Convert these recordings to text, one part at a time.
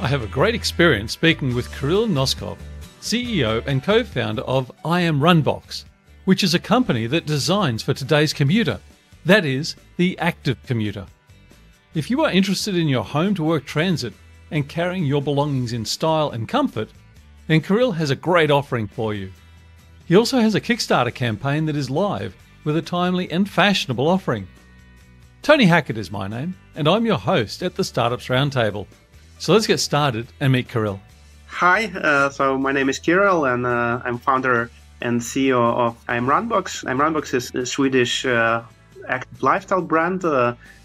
I have a great experience speaking with Kirill Noskov, CEO and co-founder of IAMRUNBOX, which is a company that designs for today's commuter, that is, the active commuter. If you are interested in your home-to-work transit and carrying your belongings in style and comfort, then Kirill has a great offering for you. He also has a Kickstarter campaign that is live with a timely and fashionable offering. Tony Hackett is my name, and I'm your host at the Startups Roundtable. So let's get started and meet Kirill. Hi, so my name is Kirill, and I'm founder and CEO of IAMRUNBOX. IAMRUNBOX is a Swedish active lifestyle brand,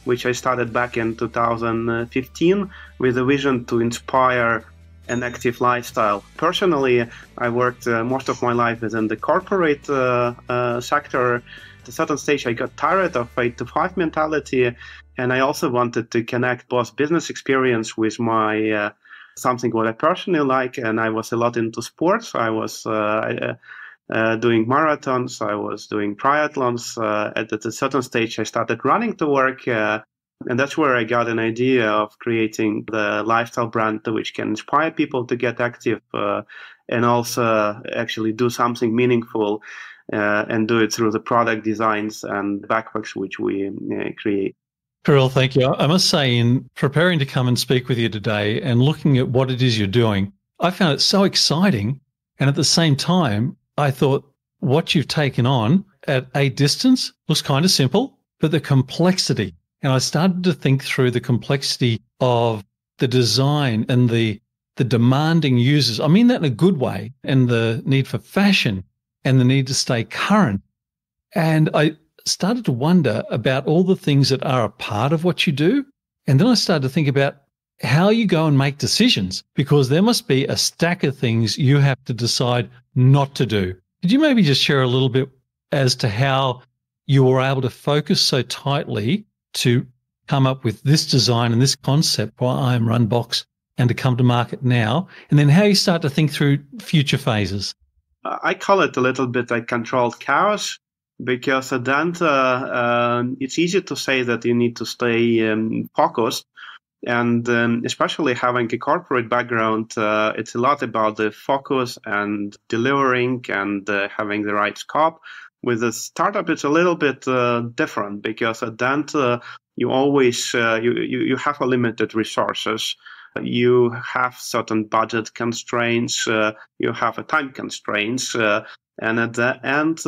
which I started back in 2015 with a vision to inspire an active lifestyle. Personally, I worked most of my life within the corporate sector. At a certain stage, I got tired of 8-to-5 mentality, and I also wanted to connect both business experience with my something what I personally like, and I was a lot into sports. I was doing marathons, I was doing triathlons. At a certain stage, I started running to work, and that's where I got an idea of creating the lifestyle brand which can inspire people to get active and also actually do something meaningful and do it through the product designs and backpacks which we create. Kirill, thank you. I must say, in preparing to come and speak with you today and looking at what it is you're doing, I found it so exciting. And at the same time, I thought what you've taken on at a distance looks kind of simple, but the complexity. And I started to think through the complexity of the design and the demanding users. I mean that in a good way, and the need for fashion and the need to stay current. And I started to wonder about all the things that are a part of what you do. And then I started to think about how you go and make decisions, because there must be a stack of things you have to decide not to do. Could you maybe just share a little bit as to how you were able to focus so tightly to come up with this design and this concept for IAMRUNBOX and to come to market now, and then how you start to think through future phases? I call it a little bit like controlled chaos, because at the end, it's easy to say that you need to stay focused. And especially having a corporate background, it's a lot about the focus and delivering and having the right scope. With a startup, it's a little bit different, because at the end, you always you have a limited resources. You have certain budget constraints. You have a time constraints. And at the end,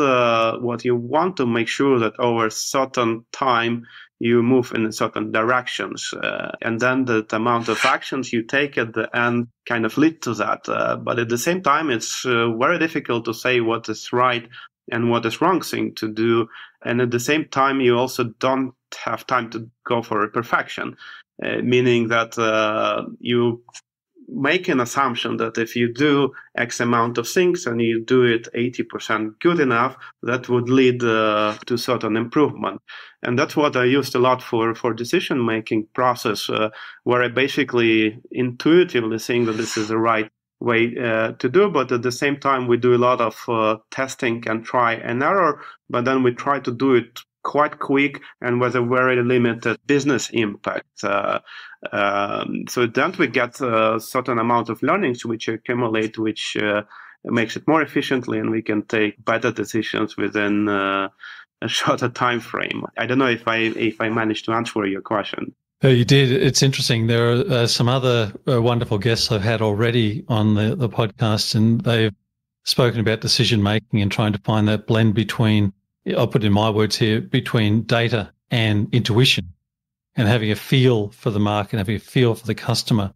what you want to make sure that over a certain time, you move in certain directions. And then the amount of actions you take at the end kind of lead to that. But at the same time, it's very difficult to say what is right and what is wrong thing to do. And at the same time, you also don't have time to go for a perfection, meaning that you make an assumption that if you do X amount of things and you do it 80% good enough, that would lead to certain improvement. And that's what I used a lot for decision-making process, where I basically intuitively think that this is the right way to do, but at the same time, we do a lot of testing and try and error, but then we try to do it quite quick and with a very limited business impact. So then we get a certain amount of learnings which accumulate, which makes it more efficiently, and we can take better decisions within a shorter time frame. I don't know if I managed to answer your question. You did. It's interesting. There are some other wonderful guests I've had already on the podcast, and they've spoken about decision making and trying to find that blend between, I'll put in my words here, between data and intuition, and having a feel for the market, having a feel for the customer.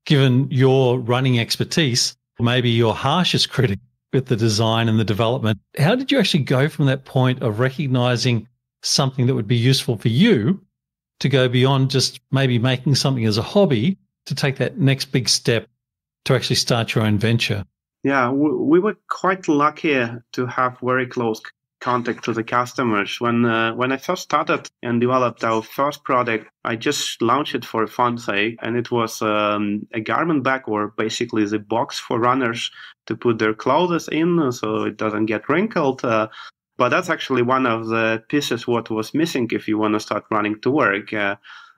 Given your running expertise, maybe your harshest critic with the design and the development, how did you actually go from that point of recognizing something that would be useful for you to go beyond just maybe making something as a hobby to take that next big step to actually start your own venture? Yeah, we were quite lucky to have very close contact to the customers. When I first started and developed our first product, I just launched it for fun sake, and it was a garment bag, or basically the box for runners to put their clothes in so it doesn't get wrinkled. But that's actually one of the pieces what was missing if you want to start running to work.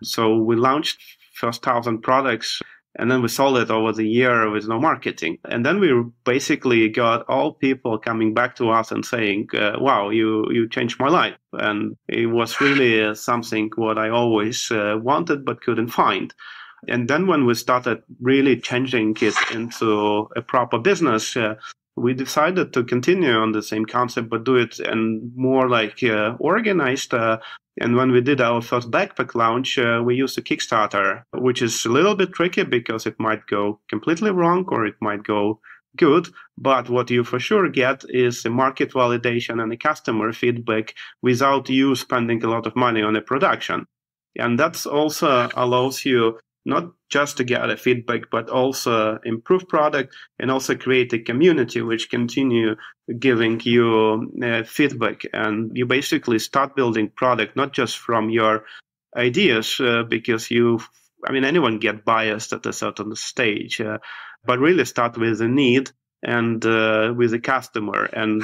So we launched first 1,000 products, And then we sold it over the year with no marketing. And then we basically got all people coming back to us and saying, wow, you changed my life. And it was really something what I always wanted but couldn't find. And then when we started really changing it into a proper business, we decided to continue on the same concept, but do it and more like organized. And when we did our first backpack launch, we used a Kickstarter, which is a little bit tricky because it might go completely wrong or it might go good. But what you for sure get is a market validation and a customer feedback without you spending a lot of money on a production. And that also allows you not just to get a feedback, but also improve product and also create a community which continue giving you feedback. And you basically start building product, not just from your ideas, because anyone get biased at a certain stage, but really start with a need and with a customer. And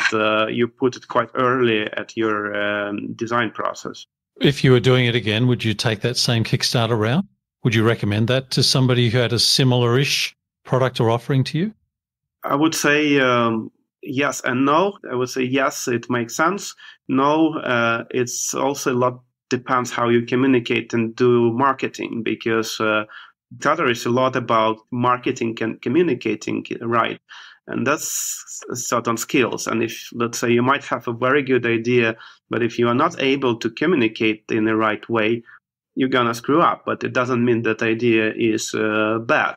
you put it quite early at your design process. If you were doing it again, would you take that same Kickstarter route? Would you recommend that to somebody who had a similar-ish product or offering to you? I would say yes and no. I would say yes, it makes sense. No, it's also a lot depends how you communicate and do marketing, because Kickstarter is a lot about marketing and communicating, right? And that's certain skills. And if, let's say, you might have a very good idea, but if you are not able to communicate in the right way, you're going to screw up. But it doesn't mean that idea is bad.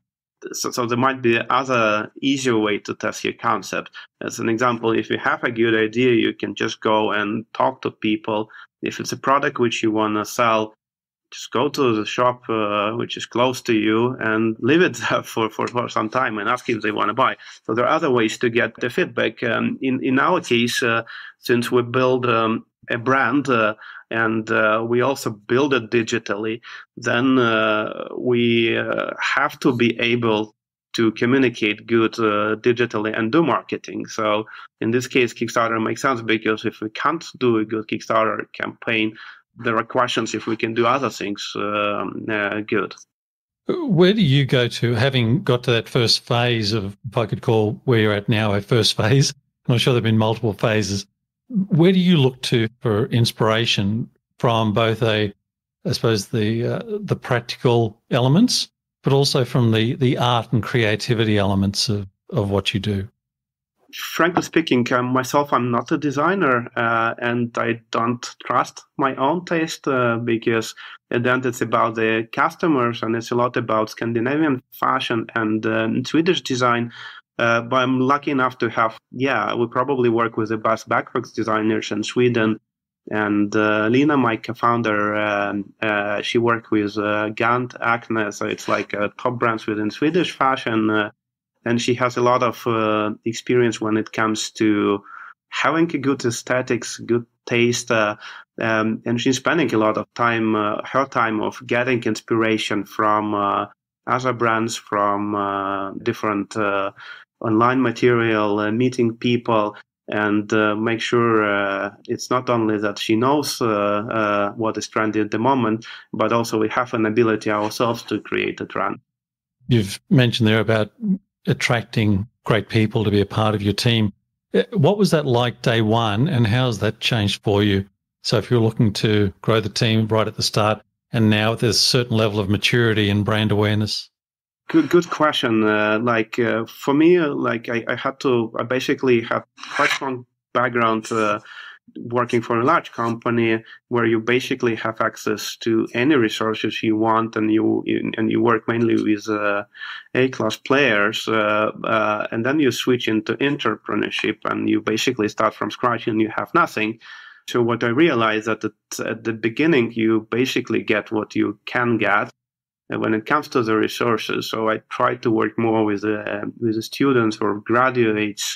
So there might be other easier way to test your concept. As an example, if you have a good idea, you can just go and talk to people. If it's a product which you want to sell, just go to the shop which is close to you and leave it there for some time and ask if they want to buy. So there are other ways to get the feedback. In our case, since we build a brand and we also build it digitally, then we have to be able to communicate good digitally and do marketing. So in this case, Kickstarter makes sense, because if we can't do a good Kickstarter campaign, there are questions if we can do other things good. Where do you go to, having got to that first phase of, if I could call where you're at now a first phase, and I'm sure there have been multiple phases, where do you look to for inspiration from both I suppose the practical elements, but also from the art and creativity elements of what you do? Frankly speaking, myself, I'm not a designer, and I don't trust my own taste because at the end it's about the customers and it's a lot about Scandinavian fashion and Swedish design. But I'm lucky enough to have, we probably work with the best backpacks designers in Sweden. And Lina, my co-founder, she worked with Gant, Acne, so it's like top brands within Swedish fashion. And she has a lot of experience when it comes to having a good aesthetics, good taste. And she's spending a lot of time, her time of getting inspiration from other brands, from different online material, meeting people, and make sure it's not only that she knows what is trendy at the moment, but also we have an ability ourselves to create a trend. You've mentioned there about attracting great people to be a part of your team. What was that like day one, and how has that changed for you? So if you're looking to grow the team right at the start, and now there's a certain level of maturity and brand awareness. Good question. For me, I basically had quite strong background working for a large company where you basically have access to any resources you want, and you work mainly with A-class players, and then you switch into entrepreneurship and you basically start from scratch and you have nothing. So what I realized that at the beginning you basically get what you can get. And when it comes to the resources, so I try to work more with the students or graduates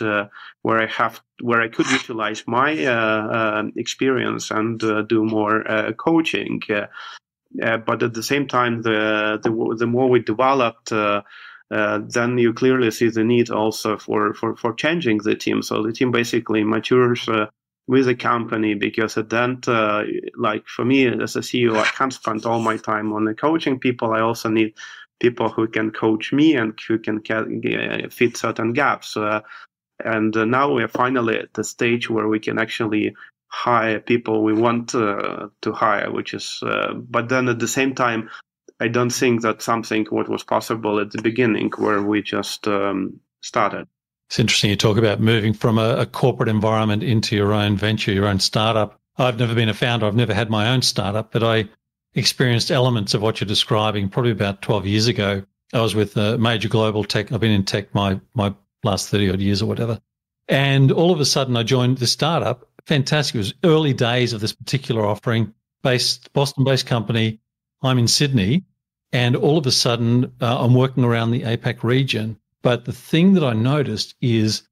where I could utilize my experience and do more coaching. But at the same time, the more we developed, then you clearly see the need also for changing the team. So the team basically matures with the company, because at the end, like for me as a CEO, I can't spend all my time on the coaching people. I also need people who can coach me and who can fit certain gaps. And now we are finally at the stage where we can actually hire people we want to hire, which is, but then at the same time, I don't think that's something what was possible at the beginning where we just started. It's interesting you talk about moving from a corporate environment into your own venture, your own startup. I've never been a founder. I've never had my own startup, but I experienced elements of what you're describing probably about 12 years ago. I was with a major global tech. I've been in tech my last 30 odd years or whatever. And all of a sudden I joined the startup. Fantastic. It was early days of this particular offering, Boston-based company. I'm in Sydney. And all of a sudden I'm working around the APAC region. But the thing that I noticed is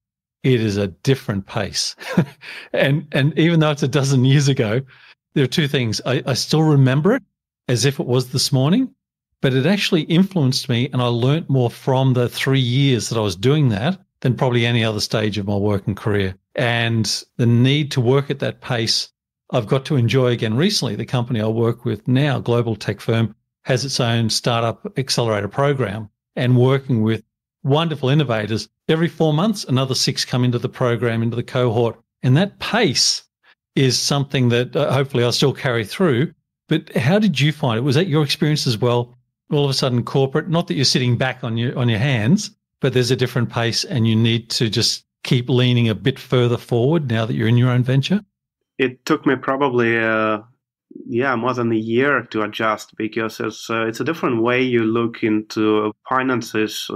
it is a different pace. and even though it's a dozen years ago, there are two things. I still remember it as if it was this morning, but it actually influenced me, and I learnt more from the 3 years that I was doing that than probably any other stage of my working career. And the need to work at that pace, I've got to enjoy again recently. The company I work with now, global tech firm, has its own startup accelerator program, and working with wonderful innovators. Every 4 months, another 6 come into the program, into the cohort. And that pace is something that hopefully I'll still carry through. But how did you find it? Was that your experience as well? All of a sudden corporate, not that you're sitting back on your hands, but there's a different pace and you need to just keep leaning a bit further forward now that you're in your own venture? It took me probably more than a year to adjust, because it's a different way you look into finances,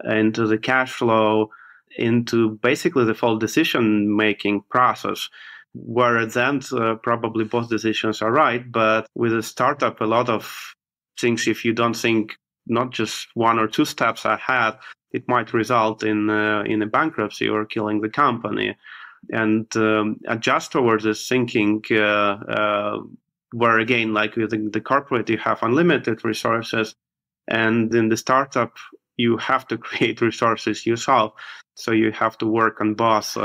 into the cash flow, into basically the full decision-making process, where at the end, probably both decisions are right. But with a startup, a lot of things, if you don't think not just 1 or 2 steps ahead, it might result in a bankruptcy or killing the company. And adjust towards this thinking, where again, like with the corporate, you have unlimited resources, and in the startup, you have to create resources yourself. So you have to work on both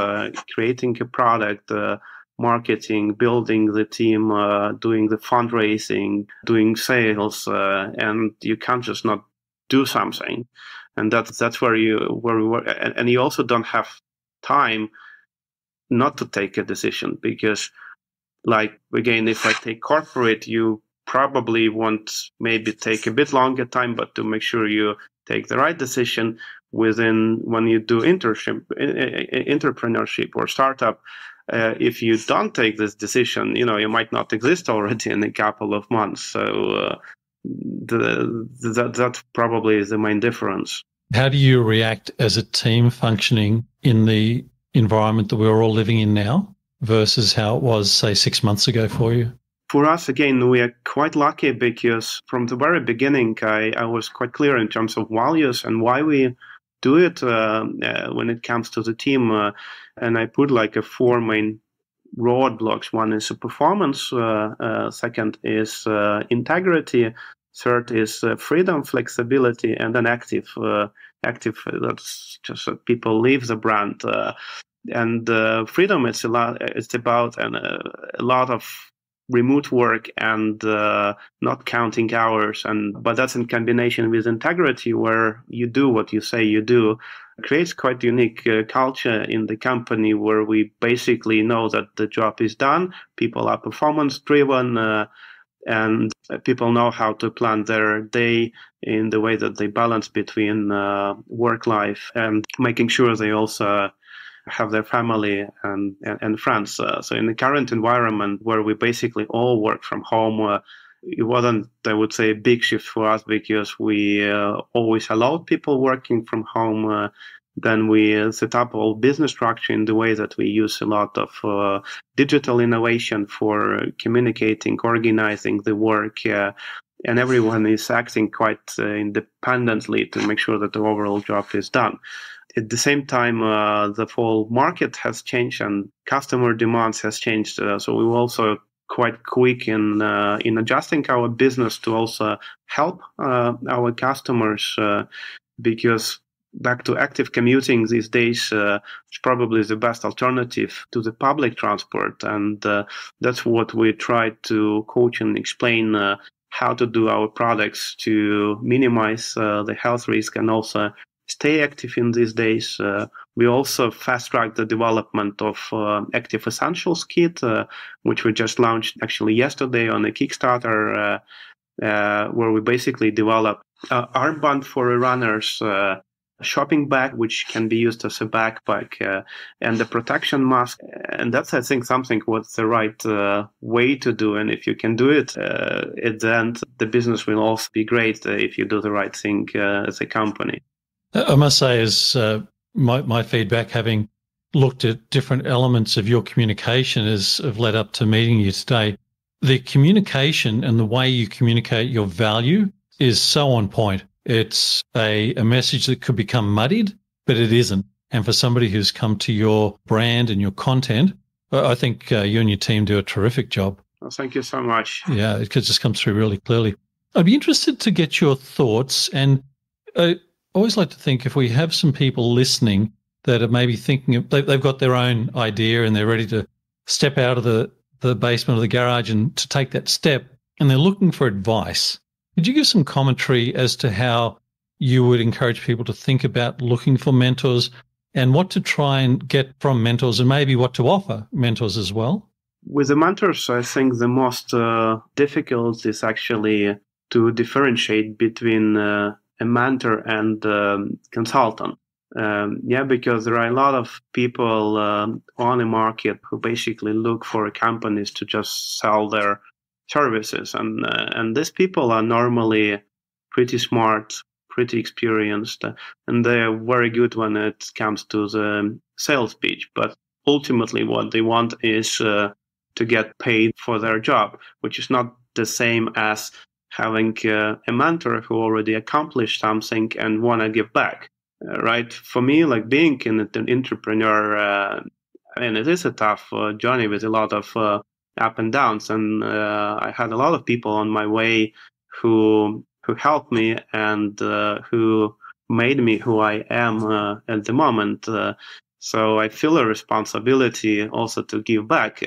creating a product, marketing, building the team, doing the fundraising, doing sales, and you can't just not do something. And that's where we work. And you also don't have time not to take a decision, because, like, again, if I take corporate, you probably want maybe take a bit longer time, but to make sure you take the right decision when you do entrepreneurship or startup. If you don't take this decision, you might not exist already in a couple of months. So that probably is the main difference. How do you react as a team functioning in the environment that we're all living in now versus how it was, say, 6 months ago for you? For us, again, we are quite lucky, because from the very beginning, I was quite clear in terms of values and why we do it when it comes to the team. And I put like 4 main roadblocks. One is performance. Second is integrity. Third is freedom, flexibility, and then active. That's just that people leave the brand. And freedom, it's about a lot of remote work and not counting hours, but that's in combination with integrity, where you do what you say you do. It creates quite unique culture in the company, where we basically know that the job is done. People are performance driven, and people know how to plan their day in the way that they balance between work life and making sure they also have their family and friends. So in the current environment where we basically all work from home, it wasn't, I would say, a big shift for us, because we always allowed people working from home. Then we set up all business structure in the way that we use a lot of digital innovation for communicating, organizing the work, and everyone is acting quite independently to make sure that the overall job is done. At the same time, the whole market has changed and customer demands has changed. So we were also quite quick in adjusting our business to also help our customers, because back to active commuting these days is probably the best alternative to the public transport. And that's what we try to coach and explain how to do our products to minimize the health risk and also stay active in these days. We also fast-tracked the development of Active Essentials Kit, which we just launched actually yesterday on a Kickstarter, where we basically developed an armband for runners, a shopping bag, which can be used as a backpack, and a protection mask. And that's, I think, something what's the right way to do. And if you can do it, at the end, the business will also be great if you do the right thing as a company. I must say, as my feedback, having looked at different elements of your communication as have led up to meeting you today, the communication and the way you communicate your value is so on point. It's a message that could become muddied, but it isn't. And for somebody who's come to your brand and your content, I think you and your team do a terrific job. Well, thank you so much. Yeah, it just comes through really clearly. I'd be interested to get your thoughts, and I always like to think if we have some people listening that are maybe thinking they've got their own idea and they're ready to step out of the basement or the garage and to take that step, and they're looking for advice. Could you give some commentary as to how you would encourage people to think about looking for mentors and what to try and get from mentors and maybe what to offer mentors as well? With the mentors, I think the most difficult is actually to differentiate between a mentor and consultant. Because there are a lot of people on the market who basically look for companies to just sell their services, and these people are normally pretty smart, pretty experienced, and they're very good when it comes to the sales pitch. But ultimately, what they want is to get paid for their job, which is not the same as having a mentor who already accomplished something and want to give back. Right? For me, like being an entrepreneur, and it is a tough journey with a lot of up and downs, and I had a lot of people on my way who helped me and who made me who I am at the moment. So I feel a responsibility also to give back.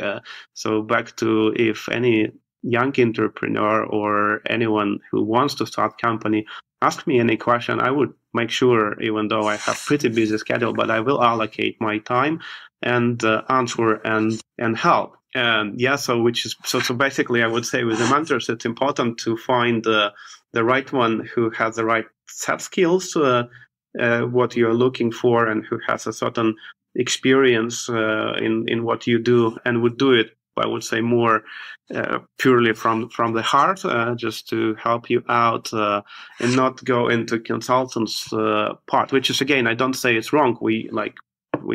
So back to if any young entrepreneur or anyone who wants to start company ask me any question, I would make sure, even though I have pretty busy schedule, but I will allocate my time and answer and help. And so basically, I would say with the mentors, it's important to find the right one who has the right set skills, what you're looking for, and who has a certain experience in what you do and would do it, I would say, more purely from the heart, just to help you out and not go into consultants part, which is, again, I don't say it's wrong. We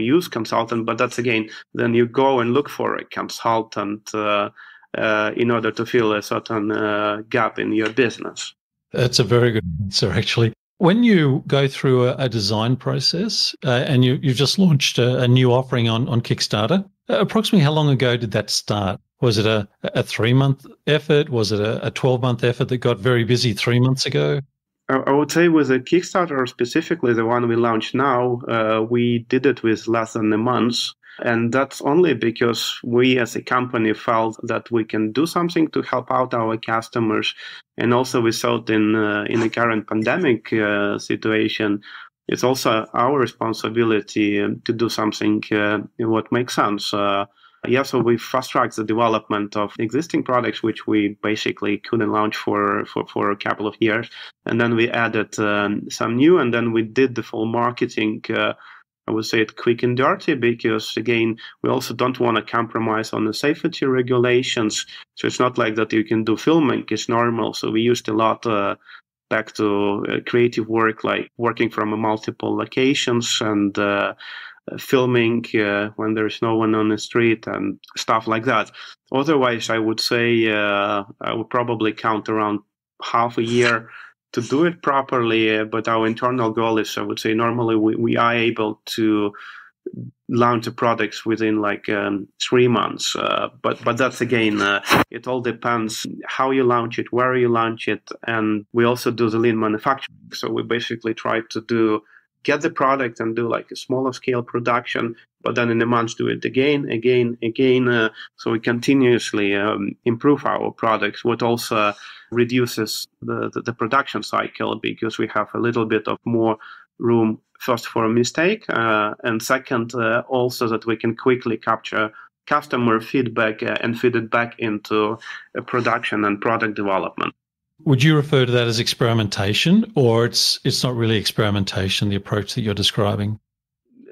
use consultant, but that's, again, then you go and look for a consultant in order to fill a certain gap in your business. That's a very good answer, actually. When you go through a design process and you've just launched a new offering on Kickstarter, approximately how long ago did that start? Was it a 3-month effort? Was it a 12-month effort that got very busy 3 months ago? I would say with the Kickstarter, specifically the one we launched now, we did it with less than a month. And that's only because we as a company felt that we can do something to help out our customers. And also we thought in the current pandemic situation, it's also our responsibility to do something what makes sense. So we fast-tracked the development of existing products, which we basically couldn't launch for a couple of years. And then we added some new, and then we did the full marketing, I would say it quick and dirty, because, again, we also don't want to compromise on the safety regulations. So it's not like that you can do filming, it's normal. So we used a lot back to creative work, like working from multiple locations and filming when there's no one on the street and stuff like that. Otherwise, I would say I would probably count around half a year to do it properly. But our internal goal is, I would say, normally we are able to launch the products within 3 months. But that's, again, it all depends how you launch it, where you launch it. And we also do the lean manufacturing. So we basically try to do get the product and do like a smaller scale production, but then in a month do it again. So we continuously improve our products, what also reduces the production cycle, because we have a little bit of more room, first for a mistake, and second, also that we can quickly capture customer feedback and feed it back into production and product development. Would you refer to that as experimentation, or it's not really experimentation, the approach that you're describing?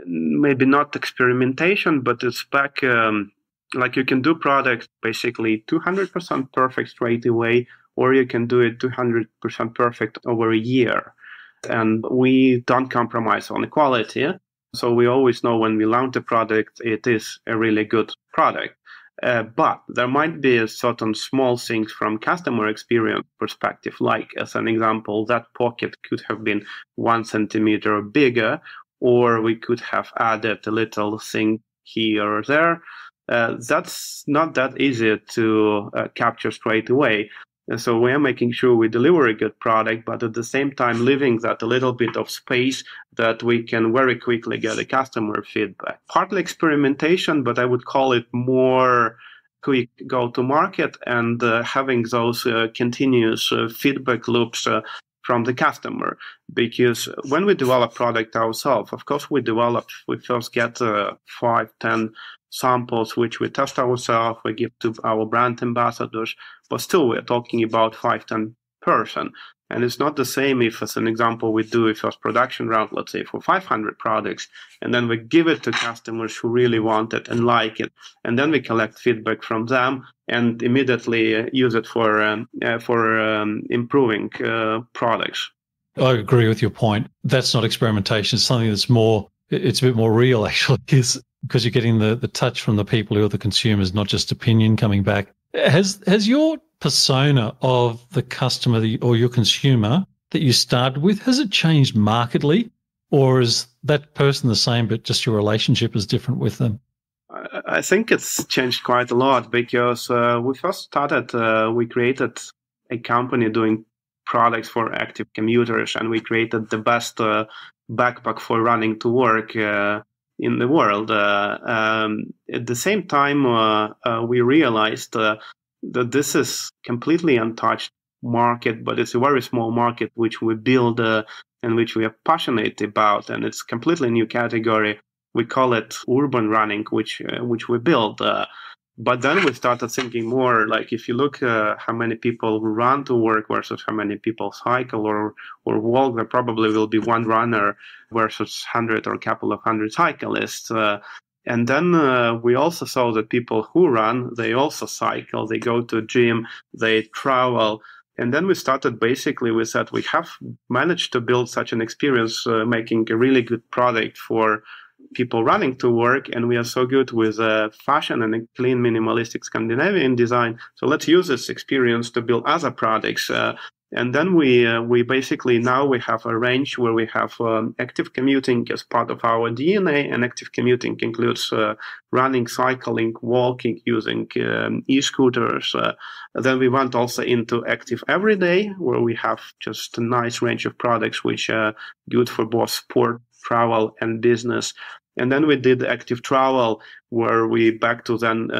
Maybe not experimentation, but it's back, like you can do product basically 200% perfect straight away, or you can do it 200% perfect over a year. And we don't compromise on quality. So we always know when we launch a product, it is a really good product. But there might be certain small things from customer experience perspective, like as an example, that pocket could have been 1 centimeter bigger, or we could have added a little thing here or there. That's not that easy to capture straight away. And so we are making sure we deliver a good product, but at the same time leaving that a little bit of space that we can very quickly get a customer feedback. Partly experimentation, but I would call it more quick go-to-market and having those continuous feedback loops from the customer. Because when we develop product ourselves, of course we first get 5-10 samples which we test ourselves, we give to our brand ambassadors, but still we're talking about 5-10 person. And it's not the same if, as an example, we do a first production round, let's say for 500 products, and then we give it to customers who really want it and like it, and then we collect feedback from them and immediately use it for improving products. I agree with your point. That's not experimentation. It's something that's more, it's a bit more real actually, because you're getting the touch from the people who are the consumers, not just opinion coming back. Has your persona of the customer or your consumer that you started with, has it changed markedly, or is that person the same but just your relationship is different with them? I think it's changed quite a lot, because we first started, we created a company doing products for active commuters, and we created the best backpack for running to work in the world. At the same time, we realized that this is completely untouched market, but it's a very small market which we build and which we are passionate about, and it's completely new category. We call it urban running, which we build. But then we started thinking more, like if you look how many people run to work versus how many people cycle or walk, there probably will be one runner versus 100 or a couple of hundred cyclists. And then we also saw that people who run, they also cycle, they go to gym, they travel. And then we started basically with that. We have managed to build such an experience, making a really good product for people running to work, and we are so good with fashion and a clean, minimalistic Scandinavian design. So let's use this experience to build other products. And then we basically now we have a range where we have active commuting as part of our DNA, and active commuting includes running, cycling, walking, using e-scooters. Then we went also into active everyday, where we have just a nice range of products which are good for both sport, travel, and business. And then we did active travel, where we back to then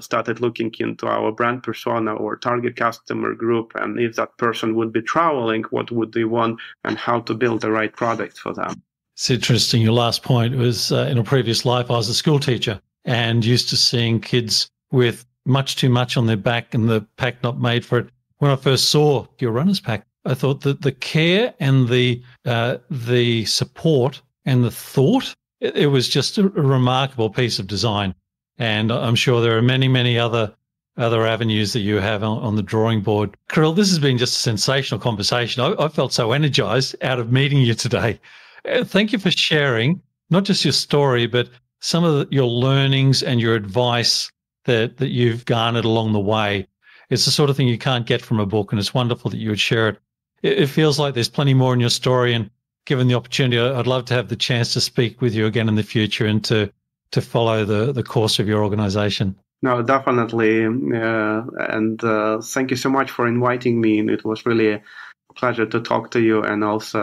started looking into our brand persona or target customer group, and if that person would be traveling, what would they want, and how to build the right product for them. It's interesting. Your last point was in a previous life, I was a school teacher and used to seeing kids with much too much on their back and the pack not made for it. When I first saw your runner's pack, I thought that the care and the support and the thought, it was just a remarkable piece of design. And I'm sure there are many, many other avenues that you have on the drawing board. Kirill, this has been just a sensational conversation. I felt so energized out of meeting you today. Thank you for sharing not just your story, but some of your learnings and your advice that you've garnered along the way. It's the sort of thing you can't get from a book, and it's wonderful that you would share it. It feels like there's plenty more in your story, and given the opportunity, I'd love to have the chance to speak with you again in the future and to follow the course of your organization. No, definitely. And thank you so much for inviting me. It was really pleasure to talk to you and also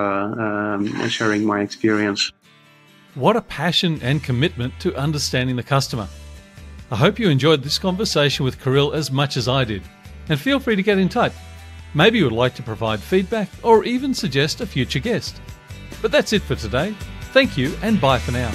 sharing my experience. What a passion and commitment to understanding the customer. I hope you enjoyed this conversation with Kirill as much as I did, and feel free to get in touch. Maybe you would like to provide feedback or even suggest a future guest. But that's it for today. Thank you and bye for now.